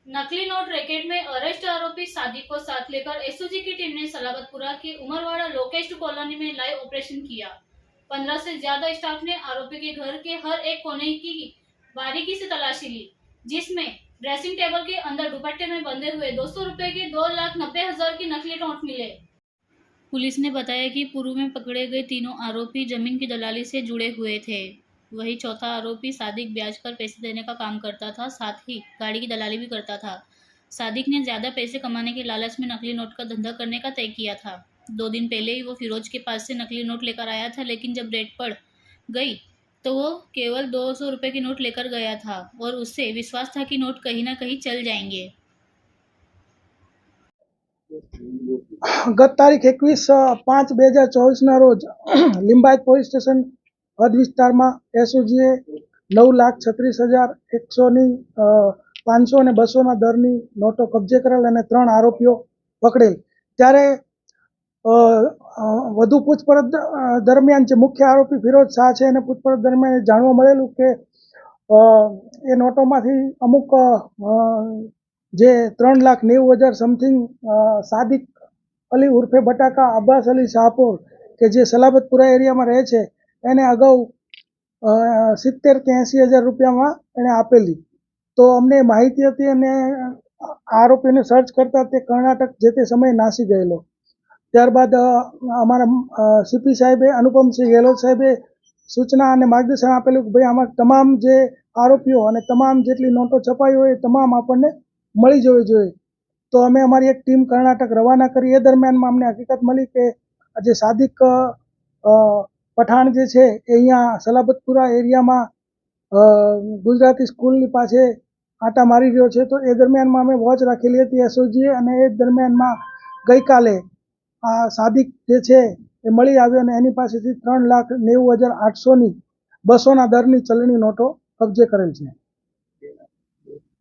नकली note racket में arrest आरोपी सादिक को साथ लेकर एसओजी की टीम ने सलाबतपुरा के उमरवाड़ा लोकेस्ट कॉलोनी में लाइव ऑपरेशन किया। 15 से ज्यादा स्टाफ ने आरोपी के घर के हर एक कोने की बारीकी से तलाशी ली, जिसमें ड्रेसिंग टेबल के अंदर दुपट्टे में बंधे हुए 200 रुपए के 2,90,000 की नकली नोट मिले। पुलिस ने बताया कि पूर्व में पकड़े गए तीनों आरोपी जमीन की दलाली से जुड़े हुए थे। वही चौथा आरोपी सादिक ब्याज पर पैसे देने का काम करता था, साथ ही गाड़ी की दलाली भी करता था। सादिक ने ज्यादा पैसे कमाने के लालच में नकली नोट का धंधा करने का तय किया था। 2 दिन पहले ही वो फिरोज के पास से नकली नोट लेकर आया था, लेकिन जब रेड पड़ गई तो वो केवल 200 रुपए की नोट लेकर गया था और उससे विश्वास था कि नोट कहीं ना कहीं चल जाएंगे। गत तारीख 21/5/2024 रोज लिंबायत पोलीस स्टेशन हद विસ્તારમાં એસઓજીએ 9,36,100ની 500 અને 200ના દરની નોટો કબજે કરેલ અને 3 આરોપીઓ પકડેલ। ત્યારે વધુ પૂછપરછ દરમિયાન જે મુખ્ય આરોપી ફિરોજ શાહ છે એને પૂછપરછ દરમિયાન જાણવા મળેલું કે એ નોટોમાંથી અમુક જે 3,90,000 સમથિંગ સાદિક અલી ઉર્ફે બટાકા અબ્બાસ અલી શાહપુર કે જે સલાબતપુરા એરિયામાં રહે છે એને અગાઉ 70 કે 80,000 રૂપિયામાં એને આપેલી। તો અમને માહિતી હતી અને આરોપીને સર્ચ કરતા તે કર્ણાટક જે તે સમયે નાસી ગયેલો। ત્યારબાદ અમારા સીપી સાહેબે અનુપમસિંહ ગેહલોત સાહેબે સૂચના અને માર્ગદર્શન આપેલું કે ભાઈ આમાં તમામ જે આરોપીઓ અને તમામ જેટલી નોટો છપાઈ હોય એ તમામ આપણને મળી જવી જોઈએ। તો અમે અમારી એક ટીમ કર્ણાટક રવાના કરી। એ દરમિયાનમાં અમને હકીકત મળી કે જે સાદિક પઠાણ જે છે એ અહીંયા સલાબતપુરા એરિયામાં ગુજરાતી સ્કૂલની પાસે આંટા મારી રહ્યો છે। તો એ દરમિયાનમાં અમે વોચ રાખેલી હતી એસઓજીએ અને એ દરમિયાનમાં ગઈકાલે આ સાદિક જે છે એ મળી આવ્યો અને એની પાસેથી 3,90,800ની 200ના દરની ચલણી નોટો કબજે કરેલ છે।